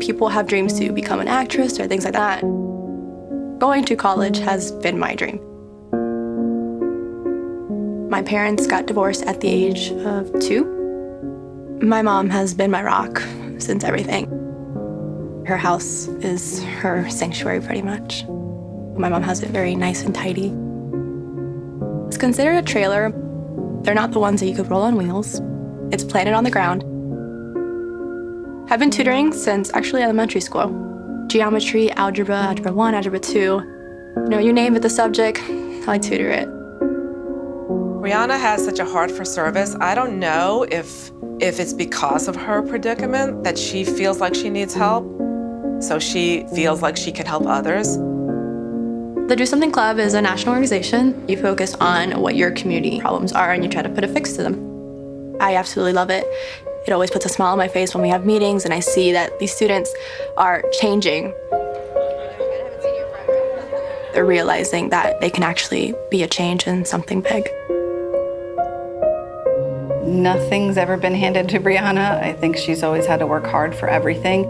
people have dreams to become an actress or things like that. Going to college has been my dream. My parents got divorced at the age of 2. My mom has been my rock since everything. Her house is her sanctuary, pretty much. My mom has it very nice and tidy. It's considered a trailer. They're not the ones that you could roll on wheels. It's planted on the ground. I've been tutoring since actually elementary school. Geometry, algebra, algebra 1, algebra 2. You name it the subject, I tutor it. Brianna has such a heart for service. I don't know if it's because of her predicament that she feels like she needs help, so she feels like she can help others. The Do Something Club is a national organization. You focus on what your community problems are and you try to put a fix to them. I absolutely love it. It always puts a smile on my face when we have meetings and I see that these students are changing. They're realizing that they can actually be a change in something big. Nothing's ever been handed to Brianna. I think she's always had to work hard for everything.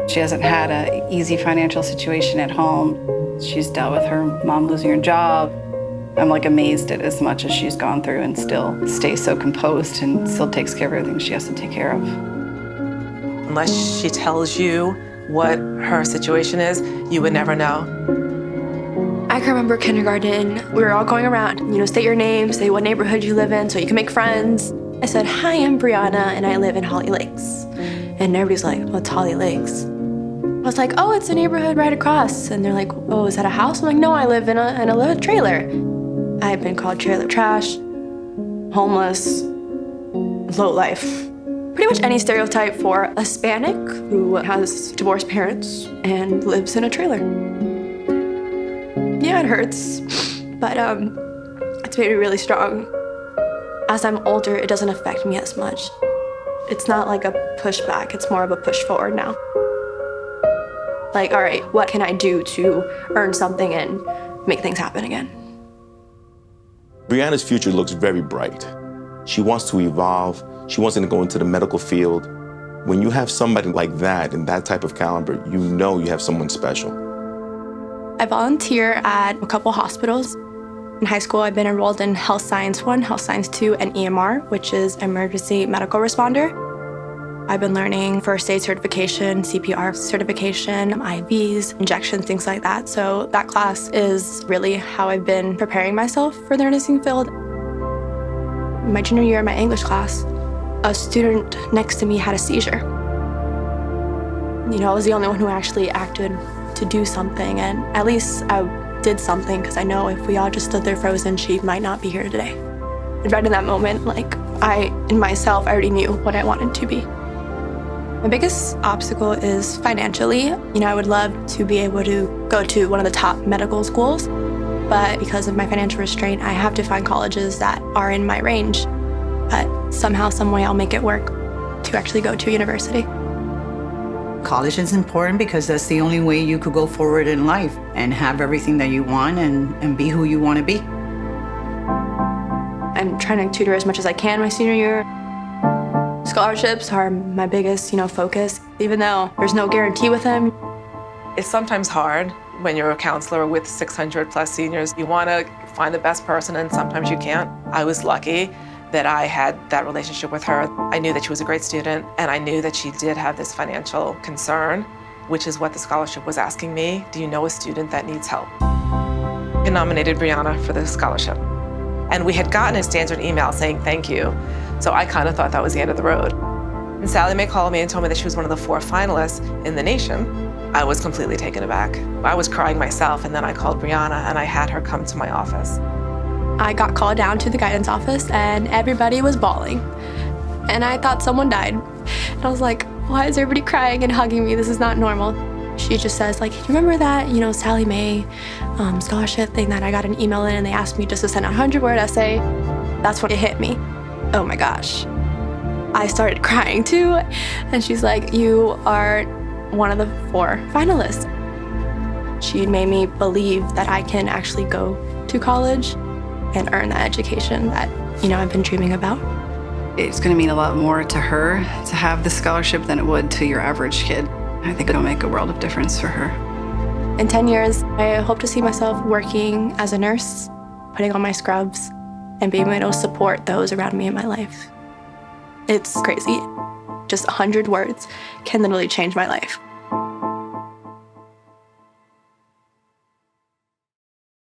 She hasn't had an easy financial situation at home. She's dealt with her mom losing her job. I'm amazed at as much as she's gone through and still stays so composed and still takes care of everything she has to take care of. Unless she tells you what her situation is, you would never know. I can remember kindergarten, we were all going around, state your name, say what neighborhood you live in so you can make friends. I said, hi, I'm Brianna and I live in Holly Lakes. And everybody's like, what's Holly Lakes? I was like, oh, it's a neighborhood right across. And they're like, oh, is that a house? I'm like, no, I live in a little trailer. I've been called trailer trash, homeless, low life. Pretty much any stereotype for a Hispanic who has divorced parents and lives in a trailer. Yeah, it hurts, but it's made me really strong. As I'm older, it doesn't affect me as much. It's not like a pushback, it's more of a push forward now. All right, what can I do to earn something and make things happen again? Brianna's future looks very bright. She wants to evolve. She wants to go into the medical field. When you have somebody like that and that type of caliber, you know you have someone special. I volunteer at a couple hospitals. In high school, I've been enrolled in Health Science 1, Health Science 2, and EMR, which is Emergency Medical Responder. I've been learning first aid certification, CPR certification, IVs, injections, things like that. So that class is really how I've been preparing myself for the nursing field. My junior year in my English class, a student next to me had a seizure. I was the only one who actually acted to do something, and at least I did something because I know if we all just stood there frozen, she might not be here today. And right in that moment, I already knew what I wanted to be. My biggest obstacle is financially. I would love to be able to go to one of the top medical schools, but because of my financial restraint, I have to find colleges that are in my range. But somehow, some way, I'll make it work to actually go to university. College is important because that's the only way you could go forward in life and have everything that you want and be who you want to be. I'm trying to tutor as much as I can my senior year. Scholarships are my biggest, focus, even though there's no guarantee with them. It's sometimes hard when you're a counselor with 600 plus seniors. You want to find the best person and sometimes you can't. I was lucky that I had that relationship with her. I knew that she was a great student and I knew that she did have this financial concern, which is what the scholarship was asking me. Do you know a student that needs help? I nominated Brianna for the scholarship. And we had gotten a standard email saying thank you. So I kind of thought that was the end of the road. And Sallie Mae called me and told me that she was one of the 4 finalists in the nation. I was completely taken aback. I was crying myself, and then I called Brianna and I had her come to my office. I got called down to the guidance office and everybody was bawling. And I thought someone died. And I was like, why is everybody crying and hugging me? This is not normal. She just says, do you remember that, Sallie Mae scholarship thing that I got an email in and they asked me just to send a 100-word essay? That's when it hit me. Oh my gosh. I started crying too. And she's like, you are one of the 4 finalists. She made me believe that I can actually go to college and earn that education that, I've been dreaming about. It's going to mean a lot more to her to have the scholarship than it would to your average kid. I think it'll make a world of difference for her. In 10 years, I hope to see myself working as a nurse, putting on my scrubs, and being able to support those around me in my life. It's crazy. Just 100 words can literally change my life.